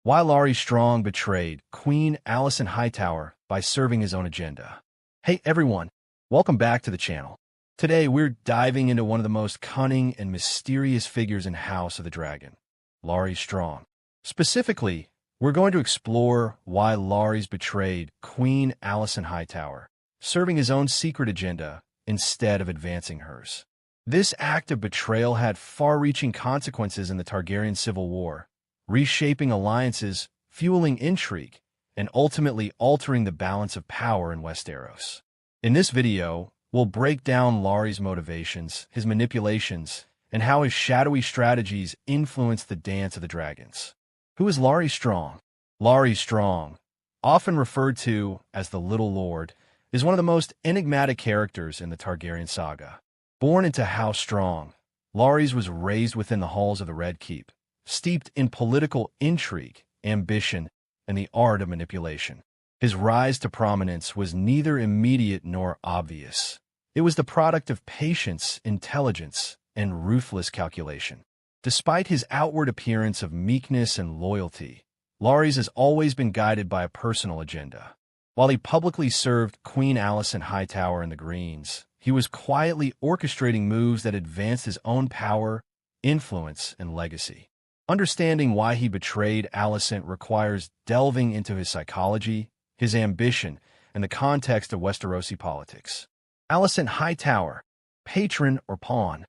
Why Larys Strong betrayed Queen Alicent Hightower by serving his own agenda. Hey everyone, welcome back to the channel. Today we're diving into one of the most cunning and mysterious figures in House of the Dragon, Larys Strong. Specifically, we're going to explore why Larys betrayed Queen Alicent Hightower, serving his own secret agenda instead of advancing hers. This act of betrayal had far-reaching consequences in the Targaryen Civil War, reshaping alliances, fueling intrigue, and ultimately altering the balance of power in Westeros. In this video, we'll break down Larys' motivations, his manipulations, and how his shadowy strategies influenced the Dance of the Dragons. Who is Larys Strong? Larys Strong, often referred to as the Little Lord, is one of the most enigmatic characters in the Targaryen saga. Born into House Strong, Larys was raised within the halls of the Red Keep, steeped in political intrigue, ambition, and the art of manipulation. His rise to prominence was neither immediate nor obvious. It was the product of patience, intelligence, and ruthless calculation. Despite his outward appearance of meekness and loyalty, Larys has always been guided by a personal agenda. While he publicly served Queen Alicent Hightower in the Greens, he was quietly orchestrating moves that advanced his own power, influence, and legacy. Understanding why he betrayed Alicent requires delving into his psychology, his ambition, and the context of Westerosi politics. Alicent Hightower, patron or pawn.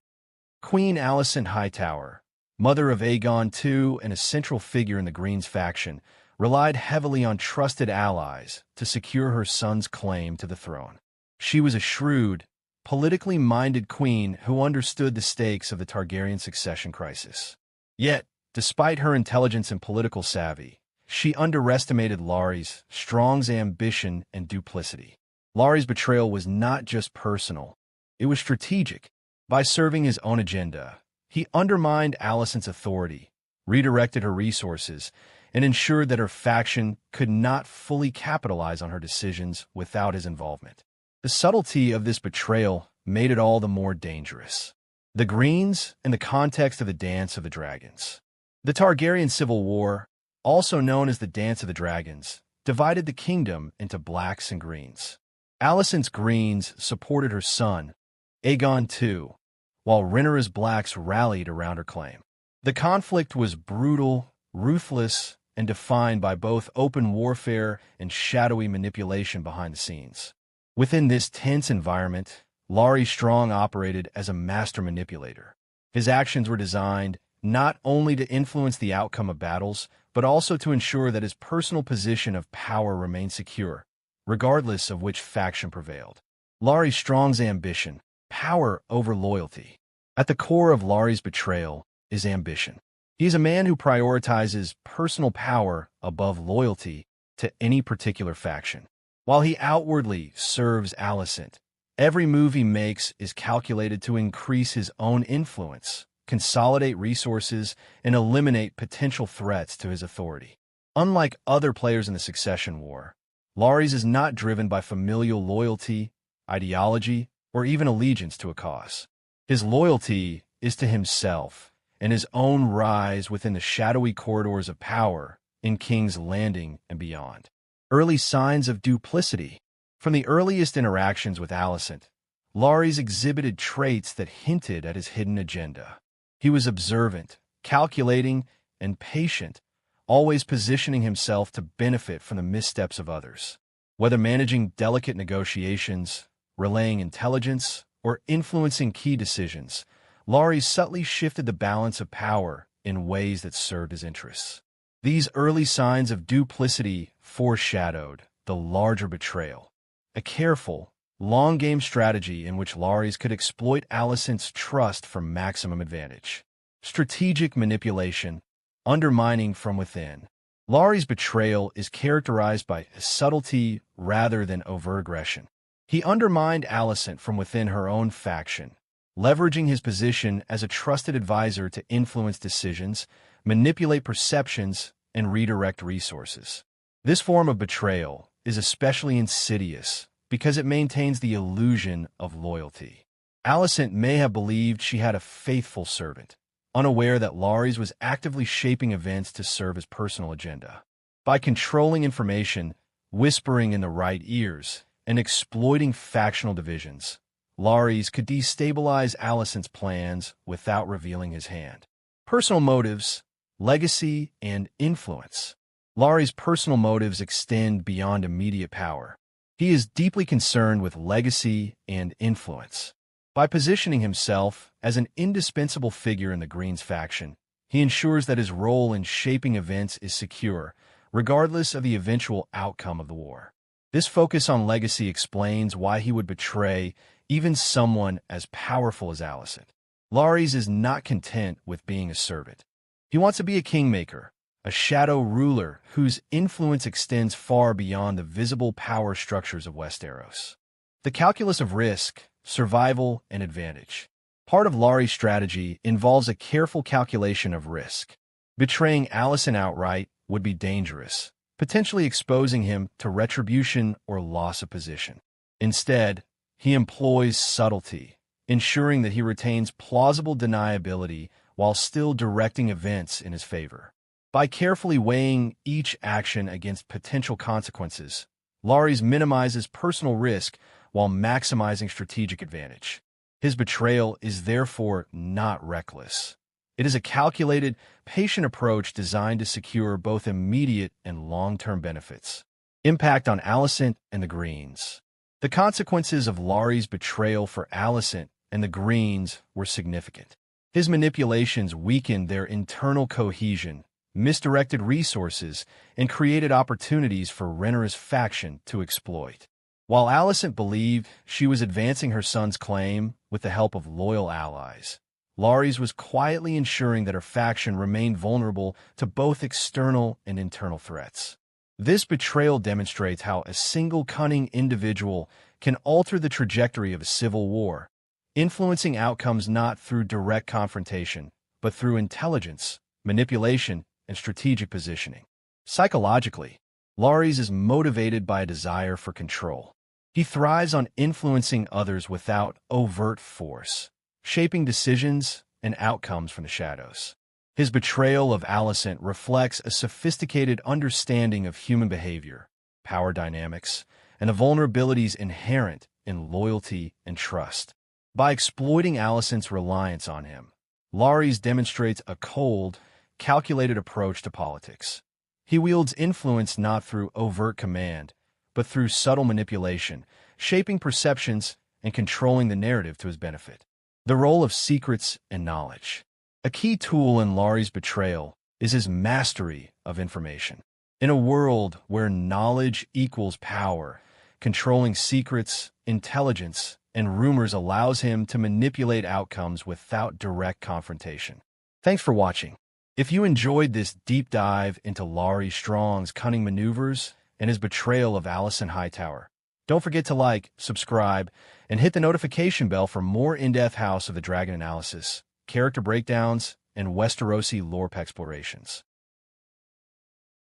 Queen Alicent Hightower, mother of Aegon II and a central figure in the Greens faction, relied heavily on trusted allies to secure her son's claim to the throne. She was a shrewd, politically minded queen who understood the stakes of the Targaryen succession crisis. Yet, despite her intelligence and political savvy, she underestimated Larys Strong's ambition and duplicity. Larys' betrayal was not just personal, it was strategic. By serving his own agenda, he undermined Alicent's authority, redirected her resources, and ensured that her faction could not fully capitalize on her decisions without his involvement. The subtlety of this betrayal made it all the more dangerous. The Greens in the context of the Dance of the Dragons. The Targaryen Civil War, also known as the Dance of the Dragons, divided the kingdom into blacks and greens. Alicent's Greens supported her son, Aegon II, while Rhaenyra's blacks rallied around her claim. The conflict was brutal, ruthless, and defined by both open warfare and shadowy manipulation behind the scenes. Within this tense environment, Larys Strong operated as a master manipulator. His actions were designed not only to influence the outcome of battles, but also to ensure that his personal position of power remained secure, regardless of which faction prevailed. Larys Strong's ambition, power over loyalty. At the core of Larys' betrayal is ambition. He is a man who prioritizes personal power above loyalty to any particular faction. While he outwardly serves Alicent, every move he makes is calculated to increase his own influence, consolidate resources, and eliminate potential threats to his authority. Unlike other players in the succession war, Larys is not driven by familial loyalty, ideology, or even allegiance to a cause. His loyalty is to himself and his own rise within the shadowy corridors of power in King's Landing and beyond. Early signs of duplicity. From the earliest interactions with Alicent, Larys exhibited traits that hinted at his hidden agenda. He was observant, calculating, and patient, always positioning himself to benefit from the missteps of others. Whether managing delicate negotiations, relaying intelligence, or influencing key decisions, Larys subtly shifted the balance of power in ways that served his interests. These early signs of duplicity foreshadowed the larger betrayal, a careful, long-game strategy in which Larys could exploit Alicent's trust for maximum advantage. Strategic manipulation, undermining from within. Larys' betrayal is characterized by subtlety rather than overt aggression. He undermined Alicent from within her own faction, leveraging his position as a trusted advisor to influence decisions, manipulate perceptions, and redirect resources. This form of betrayal is especially insidious because it maintains the illusion of loyalty. Alicent may have believed she had a faithful servant, unaware that Larys was actively shaping events to serve his personal agenda. By controlling information, whispering in the right ears, and exploiting factional divisions, Larys could destabilize Alicent's plans without revealing his hand. Personal motives, legacy, and influence. Larys' personal motives extend beyond immediate power. He is deeply concerned with legacy and influence. By positioning himself as an indispensable figure in the Greens faction, he ensures that his role in shaping events is secure, regardless of the eventual outcome of the war. This focus on legacy explains why he would betray even someone as powerful as Alicent. Larys is not content with being a servant. He wants to be a kingmaker, a shadow ruler whose influence extends far beyond the visible power structures of Westeros. The calculus of risk, survival, and advantage. Part of Larys' strategy involves a careful calculation of risk. Betraying Alicent outright would be dangerous, potentially exposing him to retribution or loss of position. Instead, he employs subtlety, ensuring that he retains plausible deniability while still directing events in his favor. By carefully weighing each action against potential consequences, Larys minimizes personal risk while maximizing strategic advantage. His betrayal is therefore not reckless. It is a calculated, patient approach designed to secure both immediate and long-term benefits. Impact on Alicent and the Greens. The consequences of Larys' betrayal for Alicent and the Greens were significant. His manipulations weakened their internal cohesion, misdirected resources, and created opportunities for Rhaenyra's faction to exploit. While Alicent believed she was advancing her son's claim with the help of loyal allies, Larys was quietly ensuring that her faction remained vulnerable to both external and internal threats. This betrayal demonstrates how a single cunning individual can alter the trajectory of a civil war, influencing outcomes not through direct confrontation, but through intelligence, manipulation, and strategic positioning. Psychologically, Larys is motivated by a desire for control. He thrives on influencing others without overt force, shaping decisions and outcomes from the shadows. His betrayal of Alicent reflects a sophisticated understanding of human behavior, power dynamics, and the vulnerabilities inherent in loyalty and trust. By exploiting Alicent's reliance on him, Larys demonstrates a cold, calculated approach to politics. He wields influence not through overt command, but through subtle manipulation, shaping perceptions and controlling the narrative to his benefit. The role of secrets and knowledge. A key tool in Larys' betrayal is his mastery of information. In a world where knowledge equals power, controlling secrets, intelligence, and rumors allows him to manipulate outcomes without direct confrontation. Thanks for watching. If you enjoyed this deep dive into Larys Strong's cunning maneuvers and his betrayal of Alicent Hightower, don't forget to like, subscribe, and hit the notification bell for more in-depth House of the Dragon analysis, character breakdowns, and Westerosi lore explorations.